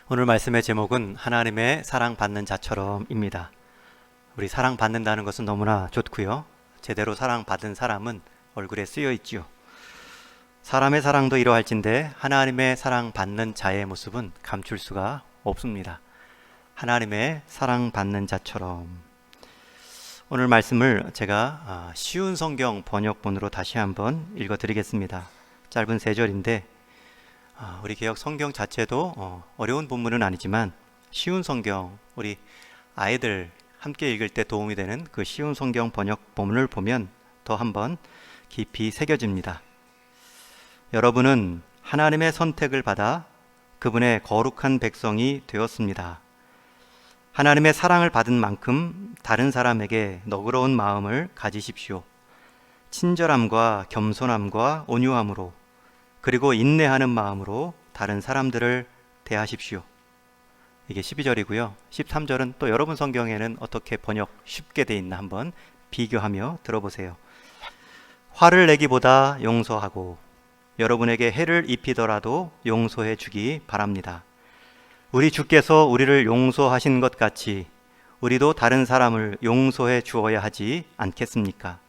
오늘 말씀의 제목은 하나님의 사랑받는 자처럼입니다. 우리 사랑받는다는 것은 너무나 좋고요. 제대로 사랑받은 사람은 얼굴에 쓰여 있지요. 사람의 사랑도 이러할진데 하나님의 사랑받는 자의 모습은 감출 수가 없습니다. 하나님의 사랑받는 자처럼. 오늘 말씀을 제가 쉬운 성경 번역본으로 다시 한번 읽어드리겠습니다. 짧은 3절인데 우리 개역 성경 자체도 어려운 본문은 아니지만 쉬운 성경, 우리 아이들 함께 읽을 때 도움이 되는 그 쉬운 성경 번역 본문을 보면 더 한번 깊이 새겨집니다. 여러분은 하나님의 선택을 받아 그분의 거룩한 백성이 되었습니다. 하나님의 사랑을 받은 만큼 다른 사람에게 너그러운 마음을 가지십시오. 친절함과 겸손함과 온유함으로 그리고 인내하는 마음으로 다른 사람들을 대하십시오. 이게 12절이고요. 13절은 또 여러분 성경에는 어떻게 번역 쉽게 돼 있나 한번 비교하며 들어보세요. 화를 내기보다 용서하고 여러분에게 해를 입히더라도 용서해 주기 바랍니다. 우리 주께서 우리를 용서하신 것 같이 우리도 다른 사람을 용서해 주어야 하지 않겠습니까?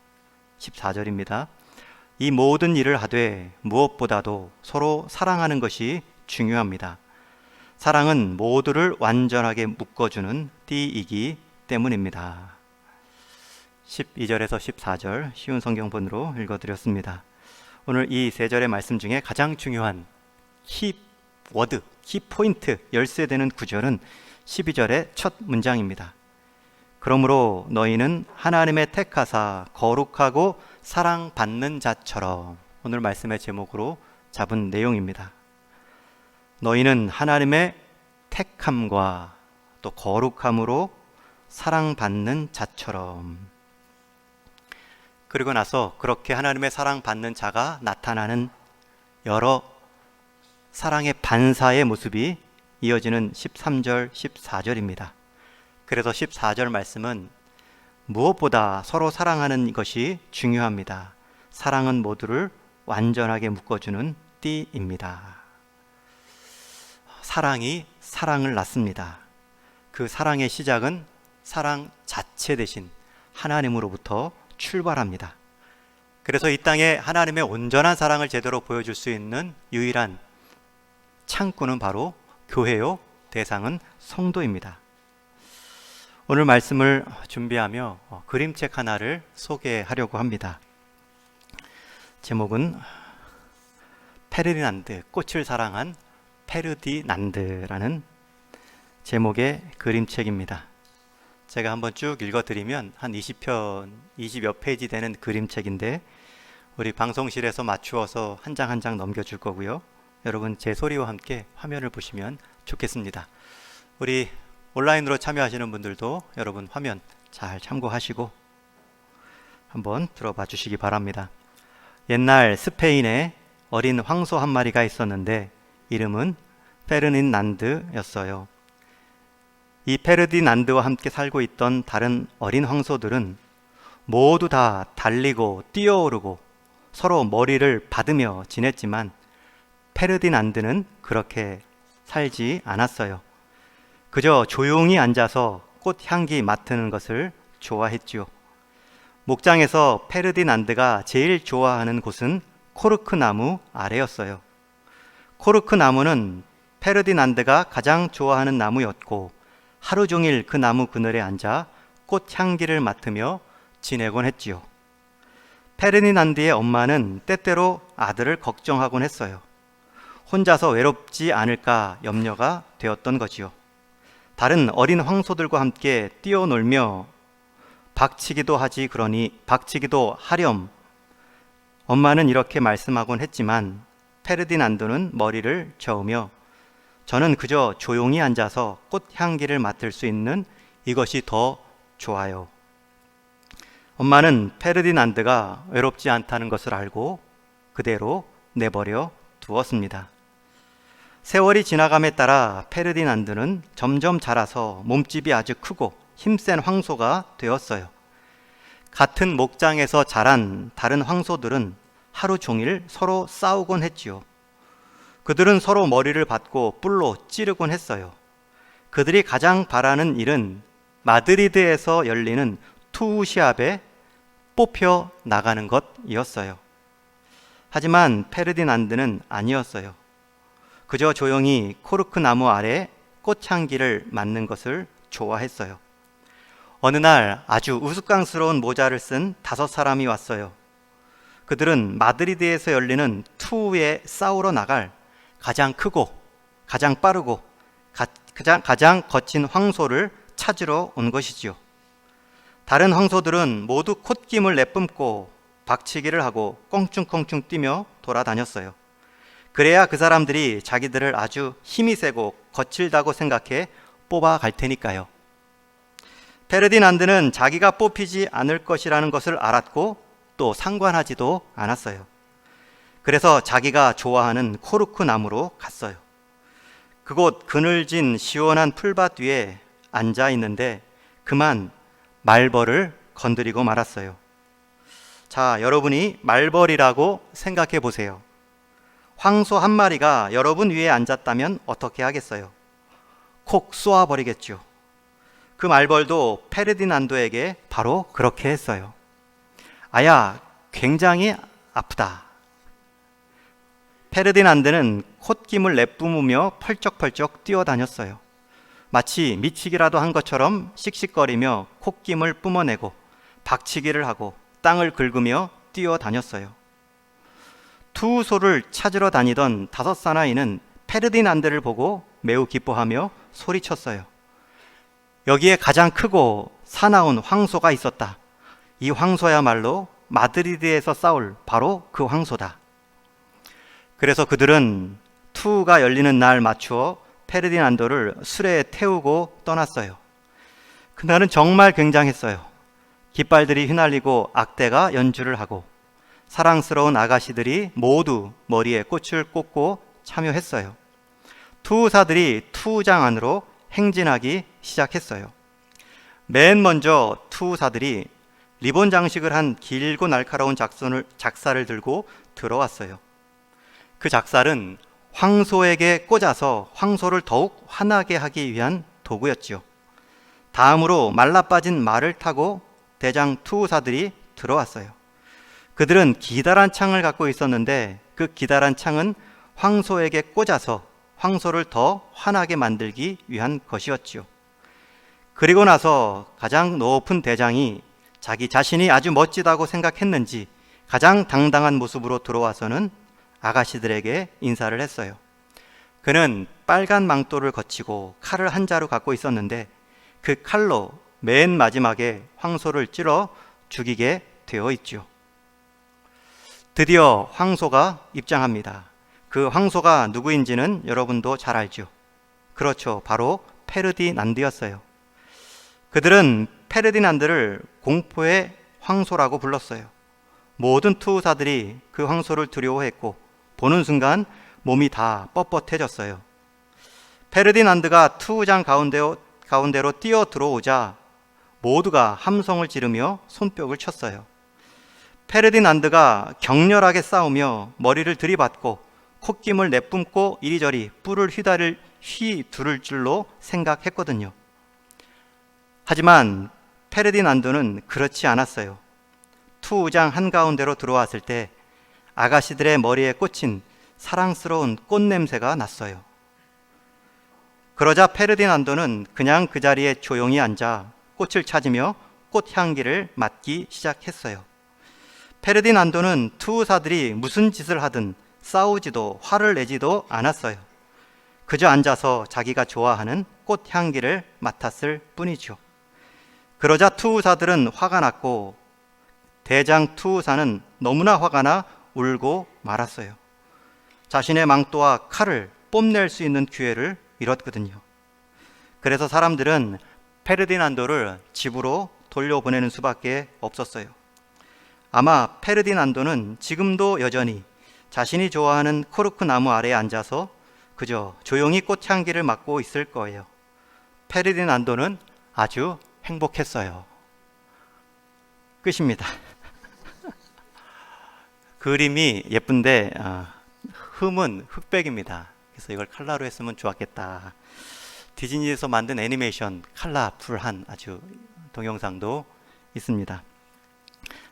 14절입니다. 이 모든 일을 하되 무엇보다도 서로 사랑하는 것이 중요합니다. 사랑은 모두를 완전하게 묶어주는 띠이기 때문입니다. 12절에서 14절 쉬운 성경본으로 읽어드렸습니다. 오늘 이 3절의 말씀 중에 가장 중요한 키워드, 키포인트, 열쇠되는 구절은 12절의 첫 문장입니다. 그러므로 너희는 하나님의 택하사 거룩하고 사랑받는 자처럼, 오늘 말씀의 제목으로 잡은 내용입니다. 너희는 하나님의 택함과 또 거룩함으로 사랑받는 자처럼. 그리고 나서 그렇게 하나님의 사랑받는 자가 나타나는 여러 사랑의 반사의 모습이 이어지는 13절, 14절입니다. 그래서 14절 말씀은 무엇보다 서로 사랑하는 것이 중요합니다. 사랑은 모두를 완전하게 묶어주는 띠입니다. 사랑이 사랑을 낳습니다. 그 사랑의 시작은 사랑 자체 대신 하나님으로부터 출발합니다. 그래서 이 땅에 하나님의 온전한 사랑을 제대로 보여줄 수 있는 유일한 창구는 바로 교회요, 대상은 성도입니다. 오늘 말씀을 준비하며 그림책 하나를 소개하려고 합니다. 제목은 페르디난드, 꽃을 사랑한 페르디난드라는 제목의 그림책입니다. 제가 한번 쭉 읽어드리면 한 20편, 20여 페이지 되는 그림책인데 우리 방송실에서 맞추어서 한 장 한 장 넘겨줄 거고요. 여러분 제 소리와 함께 화면을 보시면 좋겠습니다. 우리 온라인으로 참여하시는 분들도 여러분 화면 잘 참고하시고 한번 들어봐 주시기 바랍니다. 옛날 스페인에 어린 황소 한 마리가 있었는데 이름은 페르디난드였어요. 이 페르디난드와 함께 살고 있던 다른 어린 황소들은 모두 다 달리고 뛰어오르고 서로 머리를 받으며 지냈지만 페르디난드는 그렇게 살지 않았어요. 그저 조용히 앉아서 꽃향기 맡는 것을 좋아했지요. 목장에서 페르디난드가 제일 좋아하는 곳은 코르크 나무 아래였어요. 코르크 나무는 페르디난드가 가장 좋아하는 나무였고 하루 종일 그 나무 그늘에 앉아 꽃향기를 맡으며 지내곤 했지요. 페르디난드의 엄마는 때때로 아들을 걱정하곤 했어요. 혼자서 외롭지 않을까 염려가 되었던 거지요. 다른 어린 황소들과 함께 뛰어놀며 박치기도 하렴. 엄마는 이렇게 말씀하곤 했지만 페르디난드는 머리를 저으며 저는 그저 조용히 앉아서 꽃향기를 맡을 수 있는 이것이 더 좋아요. 엄마는 페르디난드가 외롭지 않다는 것을 알고 그대로 내버려 두었습니다. 세월이 지나감에 따라 페르디난드는 점점 자라서 몸집이 아주 크고 힘센 황소가 되었어요. 같은 목장에서 자란 다른 황소들은 하루 종일 서로 싸우곤 했지요. 그들은 서로 머리를 받고 뿔로 찌르곤 했어요. 그들이 가장 바라는 일은 마드리드에서 열리는 투우 시합에 뽑혀 나가는 것이었어요. 하지만 페르디난드는 아니었어요. 그저 조용히 코르크 나무 아래 꽃향기를 맡는 것을 좋아했어요. 어느 날 아주 우스꽝스러운 모자를 쓴 5사람이 왔어요. 그들은 마드리드에서 열리는 투우에 싸우러 나갈 가장 크고 가장 빠르고 가장 거친 황소를 찾으러 온 것이지요. 다른 황소들은 모두 콧김을 내뿜고 박치기를 하고 껑충껑충 뛰며 돌아다녔어요. 그래야 그 사람들이 자기들을 아주 힘이 세고 거칠다고 생각해 뽑아갈 테니까요. 페르디난드는 자기가 뽑히지 않을 것이라는 것을 알았고 또 상관하지도 않았어요. 그래서 자기가 좋아하는 코르크 나무로 갔어요. 그곳 그늘진 시원한 풀밭 위에 앉아 있는데 그만 말벌을 건드리고 말았어요. 자, 여러분이 말벌이라고 생각해 보세요. 황소 한 마리가 여러분 위에 앉았다면 어떻게 하겠어요? 콕 쏘아버리겠죠. 그 말벌도 페르디난도에게 바로 그렇게 했어요. 아야, 굉장히 아프다. 페르디난드는 콧김을 내뿜으며 펄쩍펄쩍 뛰어다녔어요. 마치 미치기라도 한 것처럼 씩씩거리며 콧김을 뿜어내고 박치기를 하고 땅을 긁으며 뛰어다녔어요. 투우소를 찾으러 다니던 5사나이는 페르디난드를 보고 매우 기뻐하며 소리쳤어요. 여기에 가장 크고 사나운 황소가 있었다. 이 황소야말로 마드리드에서 싸울 바로 그 황소다. 그래서 그들은 투우가 열리는 날 맞추어 페르디난도를 수레에 태우고 떠났어요. 그날은 정말 굉장했어요. 깃발들이 휘날리고 악대가 연주를 하고 사랑스러운 아가씨들이 모두 머리에 꽃을 꽂고 참여했어요. 투우사들이 투우장 안으로 행진하기 시작했어요. 맨 먼저 투우사들이 리본 장식을 한 길고 날카로운 작살을 들고 들어왔어요. 그 작살은 황소에게 꽂아서 황소를 더욱 화나게 하기 위한 도구였지요. 다음으로 말라빠진 말을 타고 대장 투우사들이 들어왔어요. 그들은 기다란 창을 갖고 있었는데 그 기다란 창은 황소에게 꽂아서 황소를 더 화나게 만들기 위한 것이었지요. 그리고 나서 가장 높은 대장이 자기 자신이 아주 멋지다고 생각했는지 가장 당당한 모습으로 들어와서는 아가씨들에게 인사를 했어요. 그는 빨간 망토를 거치고 칼을 한 자루 갖고 있었는데 그 칼로 맨 마지막에 황소를 찔러 죽이게 되어 있죠. 드디어 황소가 입장합니다. 그 황소가 누구인지는 여러분도 잘 알죠. 그렇죠. 바로 페르디난드였어요. 그들은 페르디난드를 공포의 황소라고 불렀어요. 모든 투우사들이 그 황소를 두려워했고 보는 순간 몸이 다 뻣뻣해졌어요. 페르디난드가 투우장 가운데로 뛰어 들어오자 모두가 함성을 지르며 손뼉을 쳤어요. 페르디난드가 격렬하게 싸우며 머리를 들이받고 콧김을 내뿜고 이리저리 뿔을 휘두를 줄로 생각했거든요. 하지만 페르디난드는 그렇지 않았어요. 투우장 한가운데로 들어왔을 때 아가씨들의 머리에 꽂힌 사랑스러운 꽃 냄새가 났어요. 그러자 페르디난도는 그냥 그 자리에 조용히 앉아 꽃을 찾으며 꽃향기를 맡기 시작했어요. 페르디난도는 투우사들이 무슨 짓을 하든 싸우지도 화를 내지도 않았어요. 그저 앉아서 자기가 좋아하는 꽃향기를 맡았을 뿐이죠. 그러자 투우사들은 화가 났고 대장 투우사는 너무나 화가 나 울고 말았어요. 자신의 망토와 칼을 뽐낼 수 있는 기회를 잃었거든요. 그래서 사람들은 페르디난도를 집으로 돌려보내는 수밖에 없었어요. 아마 페르디난도는 지금도 여전히 자신이 좋아하는 코르크 나무 아래에 앉아서 그저 조용히 꽃향기를 맡고 있을 거예요. 페르디난도는 아주 행복했어요. 끝입니다. 그림이 예쁜데 흠은 흑백입니다. 그래서 이걸 컬러로 했으면 좋았겠다. 디즈니에서 만든 애니메이션 컬러풀한 아주 동영상도 있습니다.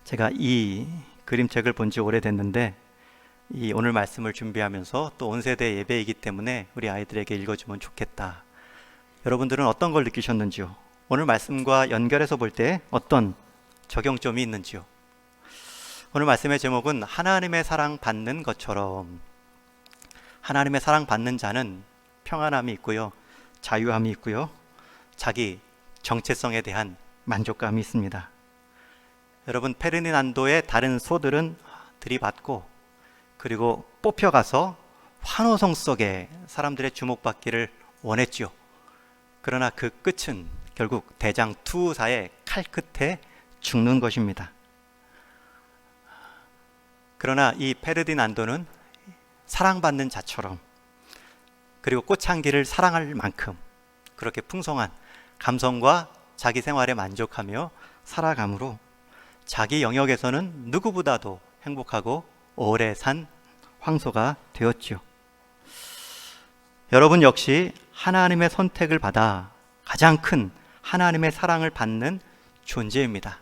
제가 이 그림책을 본 지 오래됐는데 이 오늘 말씀을 준비하면서 또 온 세대 예배이기 때문에 우리 아이들에게 읽어주면 좋겠다. 여러분들은 어떤 걸 느끼셨는지요? 오늘 말씀과 연결해서 볼 때 어떤 적용점이 있는지요? 오늘 말씀의 제목은 하나님의 사랑 받는 것처럼. 하나님의 사랑 받는 자는 평안함이 있고요, 자유함이 있고요, 자기 정체성에 대한 만족감이 있습니다. 여러분, 페르디난도의 다른 소들은 들이받고 그리고 뽑혀가서 환호성 속에 사람들의 주목받기를 원했죠. 그러나 그 끝은 결국 대장 투사의 칼 끝에 죽는 것입니다. 그러나 이 페르디난도는 사랑받는 자처럼, 그리고 꽃향기를 사랑할 만큼 그렇게 풍성한 감성과 자기 생활에 만족하며 살아감으로 자기 영역에서는 누구보다도 행복하고 오래 산 황소가 되었지요. 여러분 역시 하나님의 선택을 받아 가장 큰 하나님의 사랑을 받는 존재입니다.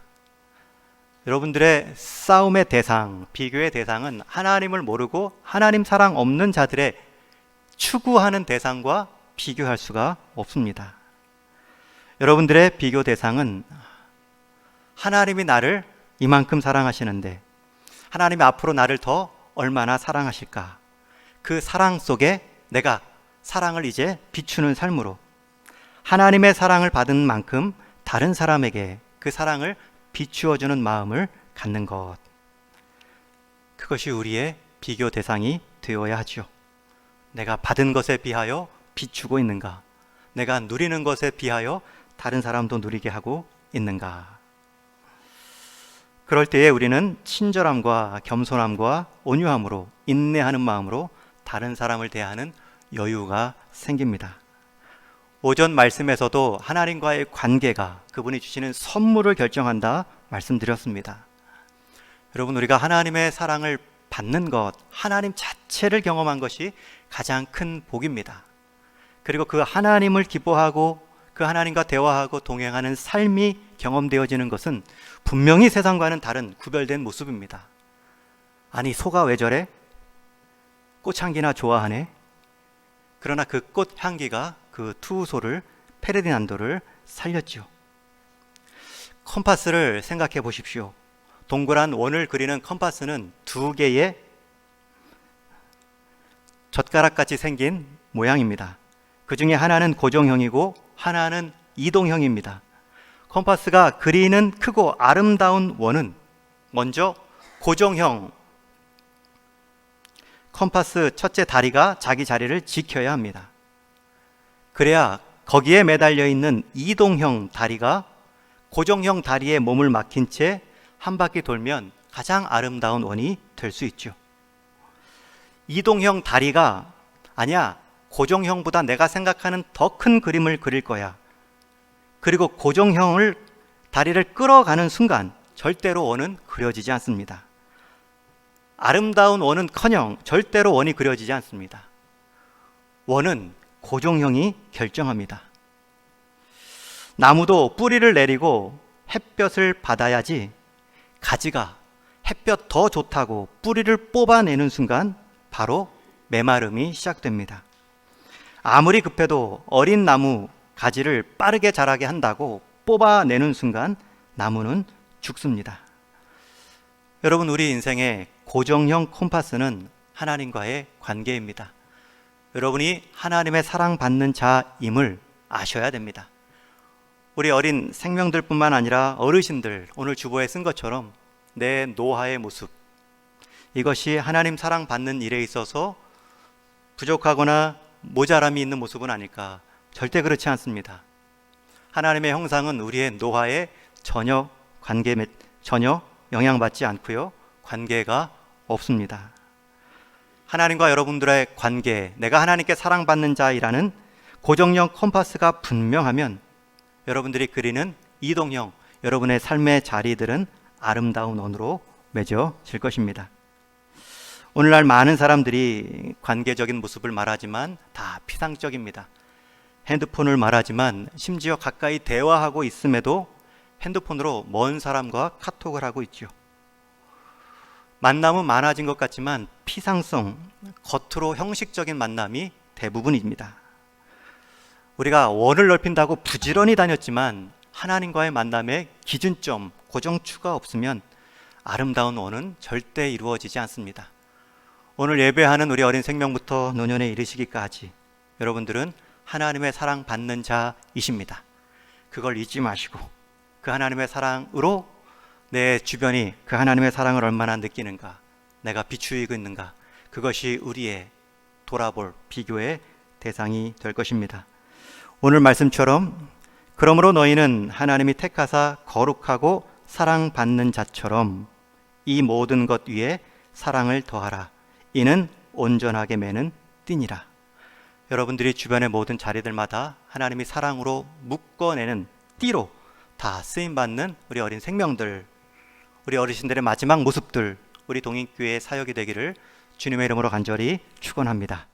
여러분들의 싸움의 대상, 비교의 대상은 하나님을 모르고 하나님 사랑 없는 자들의 추구하는 대상과 비교할 수가 없습니다. 여러분들의 비교 대상은 하나님이 나를 이만큼 사랑하시는데 하나님이 앞으로 나를 더 얼마나 사랑하실까? 그 사랑 속에 내가 사랑을 이제 비추는 삶으로 하나님의 사랑을 받은 만큼 다른 사람에게 그 사랑을 비추어주는 마음을 갖는 것, 그것이 우리의 비교 대상이 되어야 하죠. 내가 받은 것에 비하여 비추고 있는가? 내가 누리는 것에 비하여 다른 사람도 누리게 하고 있는가? 그럴 때에 우리는 친절함과 겸손함과 온유함으로, 인내하는 마음으로 다른 사람을 대하는 여유가 생깁니다. 오전 말씀에서도 하나님과의 관계가 그분이 주시는 선물을 결정한다 말씀드렸습니다. 여러분, 우리가 하나님의 사랑을 받는 것, 하나님 자체를 경험한 것이 가장 큰 복입니다. 그리고 그 하나님을 기뻐하고 그 하나님과 대화하고 동행하는 삶이 경험되어지는 것은 분명히 세상과는 다른 구별된 모습입니다. 아니, 소가 왜 저래? 꽃향기나 좋아하네? 그러나 그 꽃향기가 그 투소를, 페르디난도를 살렸죠. 컴파스를 생각해 보십시오. 동그란 원을 그리는 컴파스는 두 개의 젓가락같이 생긴 모양입니다. 그 중에 하나는 고정형이고 하나는 이동형입니다. 컴파스가 그리는 크고 아름다운 원은 먼저 고정형 컴파스 첫째 다리가 자기 자리를 지켜야 합니다. 그래야 거기에 매달려 있는 이동형 다리가 고정형 다리에 몸을 맡긴 채 한 바퀴 돌면 가장 아름다운 원이 될 수 있죠. 이동형 다리가 아니야, 고정형보다 내가 생각하는 더 큰 그림을 그릴 거야. 그리고 고정형을 다리를 끌어가는 순간 절대로 원은 그려지지 않습니다. 아름다운 원은커녕 절대로 원이 그려지지 않습니다. 원은 고정형이 결정합니다. 나무도 뿌리를 내리고 햇볕을 받아야지 가지가 햇볕 더 좋다고 뿌리를 뽑아내는 순간 바로 메마름이 시작됩니다. 아무리 급해도 어린 나무 가지를 빠르게 자라게 한다고 뽑아내는 순간 나무는 죽습니다. 여러분, 우리 인생의 고정형 콤파스는 하나님과의 관계입니다. 여러분이 하나님의 사랑받는 자임을 아셔야 됩니다. 우리 어린 생명들뿐만 아니라 어르신들, 오늘 주보에 쓴 것처럼 내 노화의 모습, 이것이 하나님 사랑받는 일에 있어서 부족하거나 모자람이 있는 모습은 아닐까? 절대 그렇지 않습니다. 하나님의 형상은 우리의 노화에 전혀 영향받지 않고요, 관계가 없습니다. 하나님과 여러분들의 관계, 내가 하나님께 사랑받는 자이라는 고정형 컴파스가 분명하면 여러분들이 그리는 이동형, 여러분의 삶의 자리들은 아름다운 원으로 맺어질 것입니다. 오늘날 많은 사람들이 관계적인 모습을 말하지만 다 피상적입니다. 핸드폰을 말하지만 심지어 가까이 대화하고 있음에도 핸드폰으로 먼 사람과 카톡을 하고 있죠. 만남은 많아진 것 같지만 피상성, 겉으로 형식적인 만남이 대부분입니다. 우리가 원을 넓힌다고 부지런히 다녔지만 하나님과의 만남에 기준점, 고정추가 없으면 아름다운 원은 절대 이루어지지 않습니다. 오늘 예배하는 우리 어린 생명부터 노년에 이르시기까지 여러분들은 하나님의 사랑 받는 자이십니다. 그걸 잊지 마시고 그 하나님의 사랑으로 내 주변이 그 하나님의 사랑을 얼마나 느끼는가, 내가 비추이고 있는가, 그것이 우리의 돌아볼 비교의 대상이 될 것입니다. 오늘 말씀처럼 그러므로 너희는 하나님이 택하사 거룩하고 사랑받는 자처럼 이 모든 것 위에 사랑을 더하라. 이는 온전하게 매는 띠니라. 여러분들이 주변의 모든 자리들마다 하나님이 사랑으로 묶어내는 띠로 다 쓰임받는 우리 어린 생명들, 우리 어르신들의 마지막 모습들, 우리 동인교회의 사역이 되기를 주님의 이름으로 간절히 축원합니다.